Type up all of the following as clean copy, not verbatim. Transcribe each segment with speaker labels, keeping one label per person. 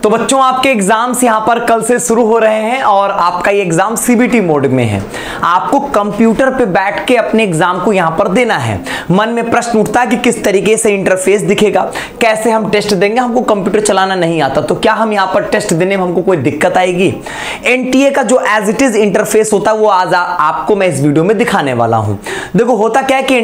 Speaker 1: तो बच्चों आपके एग्जाम्स यहाँ पर कल से शुरू हो रहे हैं और आपका ये एग्जाम सीबीटी मोड में है। आपको कंप्यूटर पे बैठ के अपने एग्जाम को यहाँ पर देना है। मन में प्रश्न उठता है कि किस तरीके से इंटरफेस दिखेगा, कैसे हम टेस्ट देंगे, हमको कंप्यूटर चलाना नहीं आता तो क्या हम यहाँ पर टेस्ट देने में हमको कोई दिक्कत आएगी। एनटीए का जो एज इट इज इंटरफेस होता है वो आज आपको मैं इस वीडियो में दिखाने वाला हूँ। देखो होता क्या है कि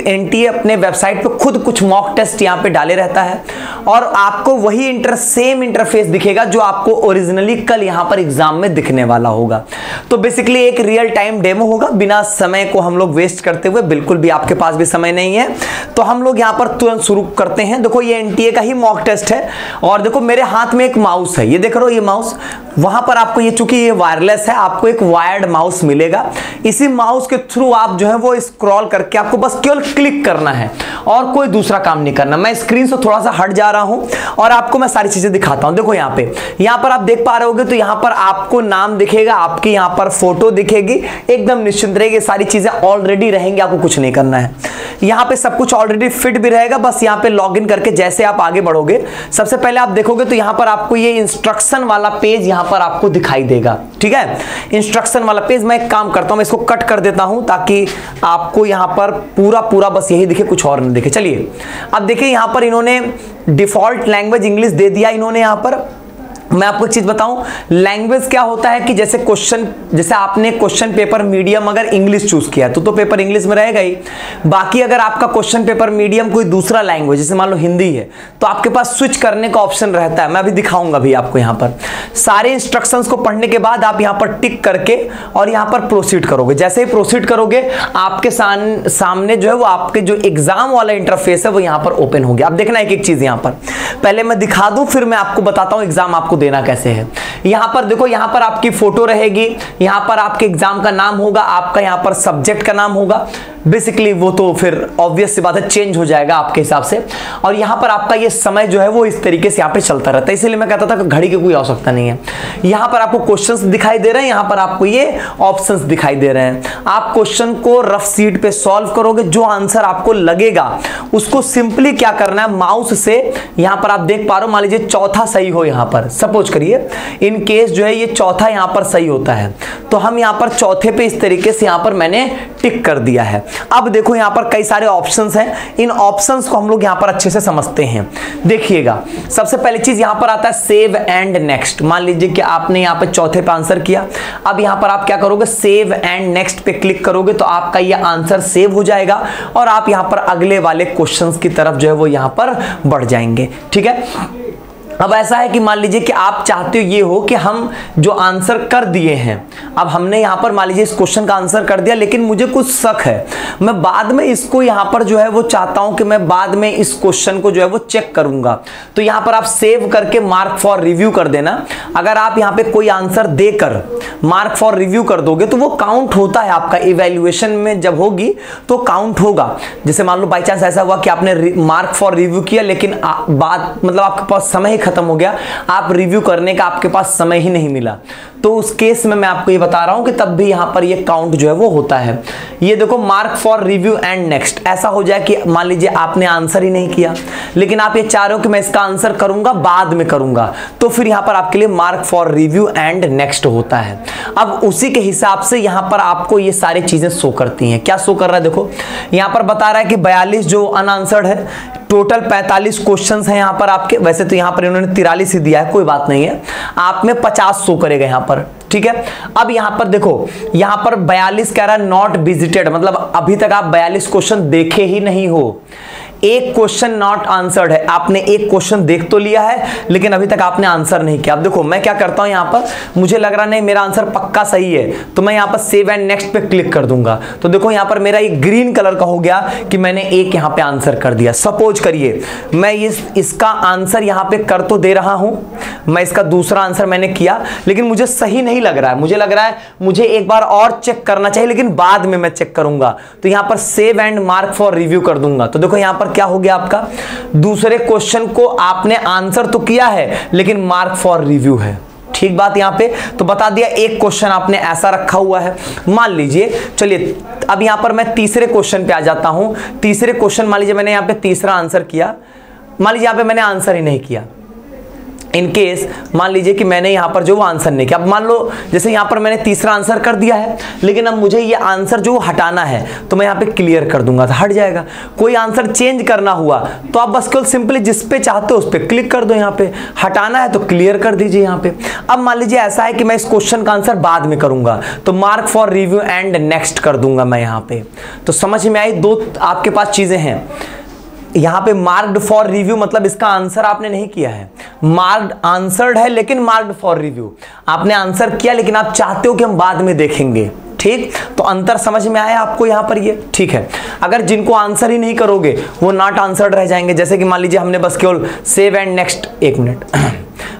Speaker 1: एनटीए अपने वेबसाइट पे खुद कुछ मॉक टेस्ट यहाँ पे डाले रहता है और आपको वही सेम इंटरफेस दिखेगा जो आपको ओरिजिनली कल यहाँ पर एग्जाम में दिखने वाला होगा। तो बेसिकली एक रियल टाइम डेमो होगा। बिना समय को हम लोग वेस्ट करते हुए, बिल्कुल भी आपके पास भी समय नहीं है तो हम लोग यहाँ पर तुरंत शुरू करते हैं। देखो ये एनटीए का ही मॉक टेस्ट है और देखो मेरे हाथ में एक माउस है, ये देख रहे हो ये माउस। वहां पर आपको ये चूंकि ये वायरलेस है आपको एक वायर्ड माउस मिलेगा। इसी माउस के थ्रू आप जो है वो स्क्रॉल करके आपको बस केवल क्लिक करना है और कोई दूसरा काम नहीं करना। मैं स्क्रीन से थोड़ा सा हट जा रहा हूं और आपको मैं सारी चीजें दिखाता हूं। देखो यहाँ पर आप देख पा रहे होगे तो यहाँ पर आपको नाम दिखेगा, आपकी यहाँ पर फोटो दिखेगी, एकदम निश्चिंत रहेगी। सारी चीजें ऑलरेडी रहेंगी, आपको कुछ नहीं करना है। यहाँ पे सब कुछ ऑलरेडी फिट भी रहेगा। बस यहाँ पे लॉगिन करके जैसे आप आगे बढ़ोगे सबसे पहले आप देखोगे तो यहाँ पर आपको ये इंस्ट्रक्शन वाला पेज यहाँ पर आपको दिखाई देगा। ठीक है, इंस्ट्रक्शन वाला पेज। मैं एक काम करता हूं, मैं इसको कट कर देता हूं ताकि आपको यहां पर पूरा बस यही दिखे, कुछ और नहीं दिखे। चलिए अब देखिए यहां पर इन्होंने डिफॉल्ट लैंग्वेज इंग्लिश दे दिया इन्होंने। यहां पर मैं आपको एक चीज बताऊं, लैंग्वेज क्या होता है कि जैसे आपने क्वेश्चन पेपर मीडियम अगर इंग्लिश चूज किया तो पेपर इंग्लिश में रहेगा ही। बाकी अगर आपका क्वेश्चन पेपर मीडियम कोई दूसरा लैंग्वेज जैसे मान लो हिंदी है तो आपके पास स्विच करने का ऑप्शन रहता है। मैं अभी दिखाऊंगा भी आपको। यहाँ पर सारे इंस्ट्रक्शंस को पढ़ने के बाद आप यहाँ पर टिक करके और यहाँ पर प्रोसीड करोगे। जैसे ही प्रोसीड करोगे आपके सामने जो है वो आपके जो एग्जाम वाला इंटरफेस है वो यहाँ पर ओपन हो गया। अब देखना एक एक चीज यहाँ पर पहले मैं दिखा दूं फिर मैं आपको बताता हूं एग्जाम आपको देना कैसे है। यहां पर देखो, यहां पर आपकी फोटो रहेगी, यहां पर आपके एग्जाम का नाम होगा, आपका यहां पर सब्जेक्ट का नाम होगा। बेसिकली वो तो फिर ऑब्वियस सी बात है चेंज हो जाएगा आपके हिसाब से। और यहां पर आपका ये समय जो है वो इस तरीके से यहां पे चलता रहता है। इसलिए मैं कहता था कि घड़ी की कोई आवश्यकता नहीं है। यहां पर आपको क्वेश्चंस दिखाई दे रहे हैं, यहां पर आपको ये ऑप्शंस दिखाई दे रहे हैं। आप क्वेश्चन को रफ सीट पे सॉल्व करोगे, जो आंसर आपको लगेगा उसको सिंपली क्या करना है, माउस से यहां पर आप देख पा रहे हो, मान लीजिए चौथा सही हो, यहां पर सपोज करिए इन केस जो है ये चौथा यहां पर सही होता है तो हम यहां पर चौथे पे इस तरीके से यहां पर मैंने टिक कर दिया है। अब देखो यहां पर कई सारे ऑप्शंस हैं, इन ऑप्शंस को हम लोग यहां पर अच्छे से समझते हैं। देखिएगा सबसे पहली चीज यहां पर आता है सेव एंड नेक्स्ट। मान लीजिए कि आपने यहां पर चौथे पे आंसर किया, अब यहां पर आप क्या करोगे, सेव एंड नेक्स्ट पे क्लिक करोगे तो आपका ये आंसर सेव हो जाएगा और आप यहां पर अगले वाले क्वेश्चंस की तरफ जो है वो यहां पर बढ़ जाएंगे। ठीक है, अब ऐसा है कि मान लीजिए कि आप चाहते हो ये हो कि हम जो आंसर कर दिए हैं, अब हमने यहां पर मान लीजिए इस क्वेश्चन का आंसर कर दिया लेकिन मुझे कुछ शक है, मैं बाद में इसको यहां पर जो है वो चाहता हूं कि मैं बाद में इस क्वेश्चन को जो है वो चेक करूंगा तो यहां पर आप सेव करके मार्क फॉर रिव्यू कर देना। अगर आप यहां पे कोई आंसर देकर मार्क फॉर रिव्यू कर दोगे तो वो काउंट होता है, आपका इवैल्यूएशन में जब होगी तो काउंट होगा। जैसे मान लो बाई चांस ऐसा हुआ कि आपने मार्क फॉर रिव्यू किया लेकिन बाद मतलब आपके पास समय खत्म हो गया, आप रिव्यू करने का आपके पास समय ही नहीं मिला, तो उस केस में मैं आपको ये बता रहा हूं कि तब भी यहां पर ये काउंट जो है वो होता है। ये देखो mark for review and next, ऐसा हो जाए कि मान लीजिए आपने आंसर ही नहीं किया लेकिन आप ये चाह रहे हो कि मैं इसका आंसर करूंगा बाद में करूंगा तो फिर यहां पर आपके लिए mark for review and next होता है। अब उसी के हिसाब से यहां पर आपको ये सारी चीजें शो करती हैं। क्या शो कर रहा है, देखो यहां पर बता रहा है कि 42 जो अनआंसर्ड है, टोटल 45 क्वेश्चंस हैं यहां पर आपके। वैसे तो यहां पर इन्होंने 43 ही दिया है, कोई बात नहीं है, आप में 50 शो करेगा यहां पर। ठीक है, अब यहां पर देखो यहां पर 42 कह रहा है नॉट विजिटेड, मतलब अभी तक आप 42 क्वेश्चन देखे ही नहीं हो। एक क्वेश्चन नॉट आंसर्ड है, आपने एक क्वेश्चन देख तो लिया है लेकिन अभी तक आपने आंसर नहीं किया। अब देखो मैं क्या करता हूं, यहां पर मुझे लग रहा नहीं मेरा आंसर पक्का सही है तो मैं यहां पर सेव एंड नेक्स्ट पे क्लिक कर दूंगा तो देखो यहां पर मेरा एक ग्रीन कलर का हो गया कि मैंने एक यहां पे आंसर कर दिया। सपोज करिए मैं इसका आंसर यहां पे कर तो दे रहा हूं, मैं इसका दूसरा आंसर मैंने किया लेकिन मुझे सही नहीं लग रहा है, मुझे लग रहा है मुझे एक बार और चेक करना चाहिए लेकिन बाद में मैं चेक करूंगा तो यहां पर save and mark for review कर दूंगा। तो देखो यहां पर क्या हो गया, आपका दूसरे क्वेश्चन को आपने आंसर तो किया है लेकिन मार्क फॉर रिव्यू है। ठीक बात यहां पे तो बता दिया। एक क्वेश्चन आपने ऐसा रखा हुआ है, मान लीजिए, चलिए अब यहां पर मैं तीसरे क्वेश्चन पे आ जाता हूं। तीसरे क्वेश्चन मान लीजिए मैंने यहां पे तीसरा आंसर किया, मान लीजिए यहां पे मैंने आंसर ही नहीं किया, इन केस मान लीजिए कि मैंने यहां पर जो वो आंसर नहीं किया, अब मान लो जैसे यहां पर मैंने तीसरा आंसर कर दिया है, लेकिन अब मुझे ये आंसर जो हटाना है तो मैं यहां पे क्लियर कर दूंगा तो हट जाएगा। कोई आंसर चेंज करना हुआ तो आप बस केवल सिंपली जिस पे चाहते हो उस पे क्लिक कर दो, यहां पे हटाना है तो क्लियर कर दीजिए यहां पे। अब मान लीजिए ऐसा है कि मैं इस क्वेश्चन का आंसर बाद में करूंगा तो mark for review and next कर दूंगा मैं यहां पे। तो समझ में आई, दो आपके पास चीजें हैं। यहां पे मार्क्ड फॉर रिव्यू मतलब इसका आंसर आपने नहीं किया है, मार्क्ड आंसर्ड है लेकिन मार्क्ड फॉर रिव्यू। आपने आंसर किया लेकिन आप चाहते हो कि हम बाद में देखेंगे, ठीक। तो अंतर समझ में आया आपको यहां पर ये, ठीक है। अगर जिनको आंसर ही नहीं करोगे वो नॉट आंसर्ड रह जाएंगे। जैसे कि मान लीजिए हमने बस केवल सेव एंड नेक्स्ट, एक मिनट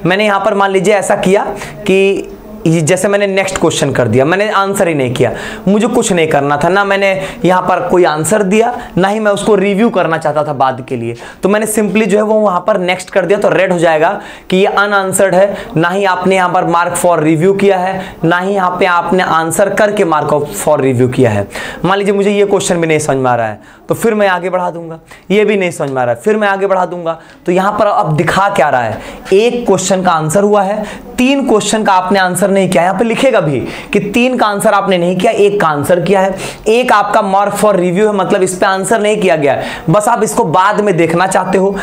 Speaker 1: मैंने यहां पर मान लीजिए ऐसा किया कि जैसे मैंने नेक्स्ट क्वेश्चन कर दिया, मैंने आंसर ही नहीं किया, मुझे कुछ नहीं करना था, ना मैंने यहां पर कोई आंसर दिया ना ही मैं उसको रिव्यू करना चाहता था बाद के लिए, तो मैंने सिंपली जो है वो वहां पर नेक्स्ट कर दिया तो रेड हो जाएगा कि ये अनआंसर्ड है। ना ही आपने यहां पर मार्क फॉर रिव्यू किया है, ना ही यहां पे आपने आंसर करके मार्क फॉर रिव्यू किया है। मान लीजिए मुझे ये क्वेश्चन भी नहीं समझ में आ रहा है तो फिर मैं आगे बढ़ा दूंगा, ये भी नहीं समझ में आ रहा है फिर मैं आगे बढ़ा दूंगा। तो यहां पर अब दिखा क्या रहा है, एक क्वेश्चन का आंसर हुआ है, 3 क्वेश्चन का आपने आंसर नहीं किया। यहां पे लिखेगा भी कि 3 का आंसर आपने नहीं किया, 1 का आंसर किया है, 1 आपका मार्क फॉर रिव्यू है मतलब इस पे आंसर नहीं किया गया है, बस आप इसको बाद में देखना चाहते हो।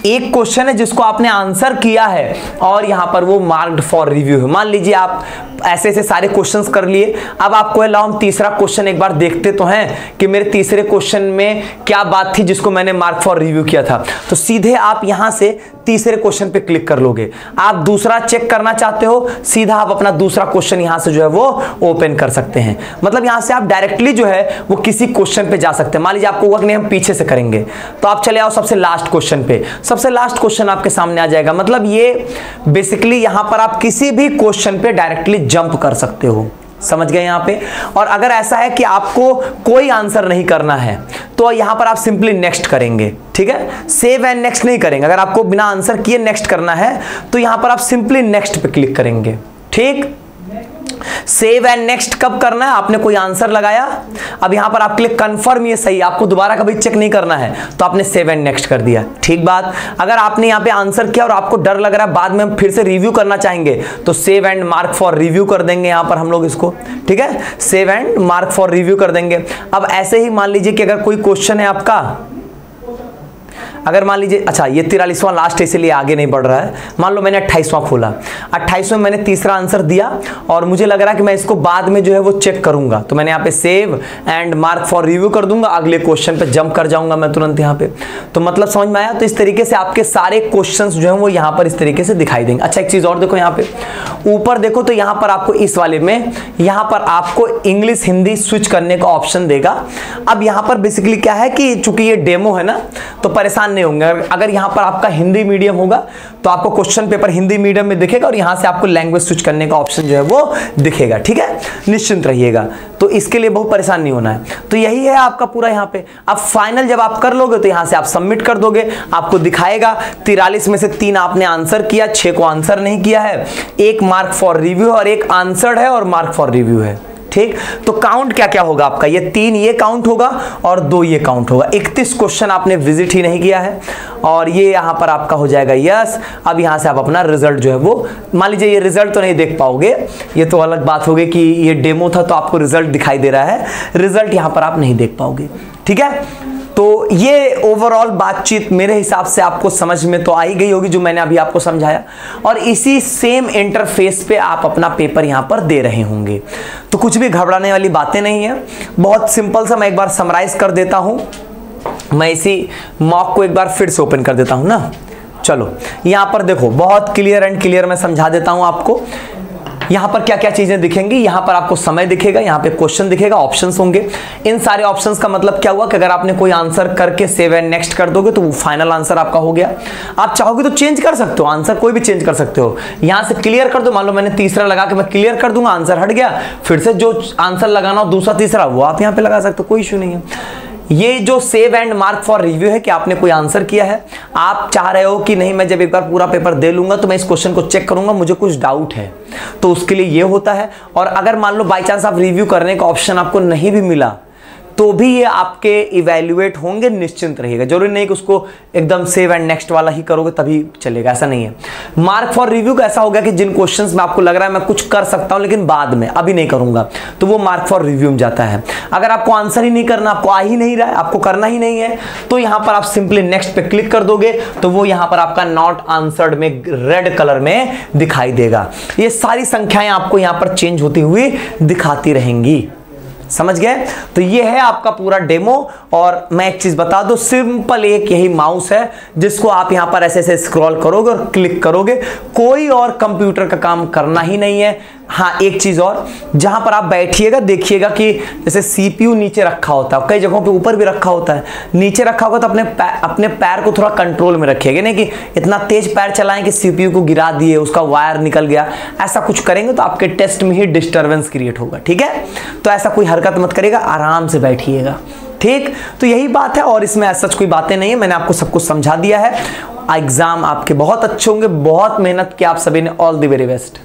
Speaker 1: एक क्वेश्चन है जिसको आपने आंसर किया है और यहां पर वो मार्क्ड फॉर रिव्यू है। मान लीजिए आप ऐसे ऐसे सारे क्वेश्चंस कर लिए, अब आपको लाओ हम तीसरा क्वेश्चन एक बार देखते तो हैं कि मेरे तीसरे क्वेश्चन में क्या बात थी जिसको मैंने मार्क फॉर रिव्यू किया था। तो सीधे आप यहां से तीसरे क्वेश्चन पे क्लिक कर लोगे। आप दूसरा चेक करना चाहते हो, सीधा आप अपना दूसरा क्वेश्चन यहां से जो है वो ओपन कर सकते हैं। मतलब यहां से आप डायरेक्टली जो है वो किसी क्वेश्चन पे जा सकते हैं। मान लीजिए आपको हुआ कि नहीं हम पीछे से करेंगे तो आप चले आओ सबसे लास्ट क्वेश्चन पे, सबसे लास्ट क्वेश्चन आपके सामने आ जाएगा। मतलब ये बेसिकली यहां पर आप किसी भी क्वेश्चन पे डायरेक्टली जंप कर सकते हो, समझ गए यहां पे। और अगर ऐसा है कि आपको कोई आंसर नहीं करना है तो यहां पर आप सिंपली नेक्स्ट करेंगे, ठीक है, सेव एंड नेक्स्ट नहीं करेंगे। अगर आपको बिना आंसर किए नेक्स्ट करना है तो यहां पर आप सिंपली नेक्स्ट पे क्लिक करेंगे, ठीक। सेव एंड नेक्स्ट कब करना है, आपने कोई आंसर लगाया, अब यहां पर आप क्लिक कंफर्म ये सही, आपको दोबारा कभी चेक नहीं करना है तो आपने सेव एंड नेक्स्ट कर दिया, ठीक बात। अगर आपने यहां पे आंसर किया और आपको डर लग रहा है बाद में हम फिर से रिव्यू करना चाहेंगे तो save and mark for review कर देंगे यहां पर हम लोग इसको, ठीक है, save and mark for review कर देंगे। अब ऐसे ही मान लीजिए कि अगर कोई क्वेश्चन है आपका, अगर मान लीजिए अच्छा ये 43वां लास्ट है इसलिए आगे नहीं बढ़ रहा है, मान लो मैंने 28वां खोला, 28वें मैंने तीसरा आंसर दिया और मुझे लग रहा है कि मैं इसको बाद में जो है वो चेक करूंगा तो मैंने यहाँ पे save and mark for review कर दूंगा, अगले क्वेश्चन पे जंप कर जाऊंगा मैं तुरंत यहाँ पे। तो मतलब समझ में आया। तो इस तरीके से आपके सारे क्वेश्चंस जो है वो यहाँ पर इस तरीके से दिखाई देंगे। अच्छा एक चीज और देखो, यहाँ पे ऊपर देखो तो यहाँ पर आपको इस वाले में यहाँ पर आपको इंग्लिश हिंदी स्विच करने का ऑप्शन देगा। अब यहाँ पर बेसिकली क्या है कि चूंकि ये डेमो है ना तो परेशान नहीं होंगे। अगर यहां पर आपका हिंदी मीडियम होगा तो आपको क्वेश्चन पेपर हिंदी मीडियम में दिखेगा और यहां से आपको लैंग्वेज स्विच करने का ऑप्शन जो है वो दिखेगा, ठीक है, निश्चिंत रहिएगा। तो इसके लिए बहुत परेशान नहीं होना है। तो यही है आपका पूरा यहां पे। अब फाइनल जब आप कर लोगे तो यहां से आप सबमिट कर दोगे, आपको दिखाएगा 43 में से 3 आपने आंसर किया, 6 को आंसर नहीं किया है, 1 मार्क फॉर रिव्यू और 1 आंसर्ड है और मार्क फॉर रिव्यू है, ठीक। तो काउंट क्या क्या होगा आपका, ये 3 ये काउंट होगा और 2 ये काउंट होगा। 31 क्वेश्चन आपने विजिट ही नहीं किया है और ये यहां पर आपका हो जाएगा यस। अब यहां से आप अपना रिजल्ट जो है वो, मान लीजिए ये रिजल्ट तो नहीं देख पाओगे, ये तो अलग बात होगी कि ये डेमो था तो आपको रिजल्ट दिखाई दे रहा है, रिजल्ट यहां पर आप नहीं देख पाओगे, ठीक है। तो ये ओवरऑल बातचीत मेरे हिसाब से आपको समझ में तो आई गई होगी जो मैंने अभी आपको समझाया, और इसी सेम इंटरफेस पे आप अपना पेपर यहां पर दे रहे होंगे। तो कुछ भी घबराने वाली बातें नहीं है, बहुत सिंपल सा मैं एक बार समराइज कर देता हूं। मैं इसी मॉक को एक बार फिर से ओपन कर देता हूं ना। चलो यहां पर देखो बहुत क्लियर एंड क्लियर मैं समझा देता हूं आपको। यहां पर क्या क्या चीजें दिखेंगी, यहां पर आपको समय दिखेगा, यहां पे क्वेश्चन दिखेगा, ऑप्शंस होंगे। इन सारे ऑप्शंस का मतलब क्या हुआ कि अगर आपने कोई आंसर करके सेव एंड नेक्स्ट कर दोगे तो वो फाइनल आंसर आपका हो गया। आप चाहोगे तो चेंज कर सकते हो, आंसर कोई भी चेंज कर सकते हो। यहां से क्लियर कर दो, मान लो मैंने तीसरा लगा के मैं क्लियर कर दूंगा, आंसर हट गया, फिर से जो आंसर लगाना हो दूसरा तीसरा वो आप यहां पे लगा सकते हो, कोई इशू नहीं है। ये जो save and mark for review है कि आपने कोई आंसर किया है, आप चाह रहे हो कि नहीं मैं जब एक बार पूरा पेपर दे लूंगा तो मैं इस क्वेश्चन को चेक करूंगा, मुझे कुछ डाउट है, तो उसके लिए ये होता है। और अगर मान लो बाई चांस आप रिव्यू करने का ऑप्शन आपको नहीं भी मिला तो भी ये आपके इवैल्यूएट होंगे, निश्चिंत रहिएगा। जरूरी नहीं कि उसको एकदम सेव एंड नेक्स्ट वाला ही करोगे तभी चलेगा, ऐसा नहीं है। मार्क फॉर रिव्यू का ऐसा होगा कि जिन क्वेश्चंस में आपको लग रहा है मैं कुछ कर सकता हूं लेकिन बाद में, अभी नहीं करूंगा, तो वो मार्क फॉर रिव्यू में जाता है। अगर आपको आंसर ही नहीं करना, आपको आ ही नहीं रहा है, आपको करना ही नहीं है, तो यहां पर आप सिंपली नेक्स्ट पे क्लिक कर दोगे तो वो यहां पर आपका नॉट आंसर्ड में रेड कलर में दिखाई देगा। ये सारी संख्याएं आपको यहां पर चेंज होती हुई दिखाती रहेंगी, समझ गए? तो ये है आपका पूरा डेमो। और मैं एक चीज बता दूं, सिंपल एक यही माउस है जिसको आप यहां पर ऐसे ऐसे स्क्रॉल करोगे और क्लिक करोगे, कोई और कंप्यूटर का काम करना ही नहीं है। हाँ, एक चीज और, जहां पर आप बैठिएगा देखिएगा कि जैसे सीपीयू नीचे रखा होता है, कई जगहों पे ऊपर भी रखा होता है, नीचे रखा होगा तो अपने पैर को थोड़ा कंट्रोल में रखिएगा, नहीं कि इतना तेज पैर चलाएं कि सीपीयू को गिरा दिए, उसका वायर निकल गया। ऐसा कुछ करेंगे तो आपके टेस्ट में ही डिस्टर्बेंस क्रिएट होगा, ठीक है? तो ऐसा कोई हरकत मत करिएगा, आराम से बैठिएगा, ठीक? तो यही बात है और इसमें सच कोई बातें नहीं है, मैंने आपको सब कुछ समझा दिया है। एग्जाम आपके बहुत अच्छे होंगे, बहुत मेहनत की आप सभी ने। All the very best.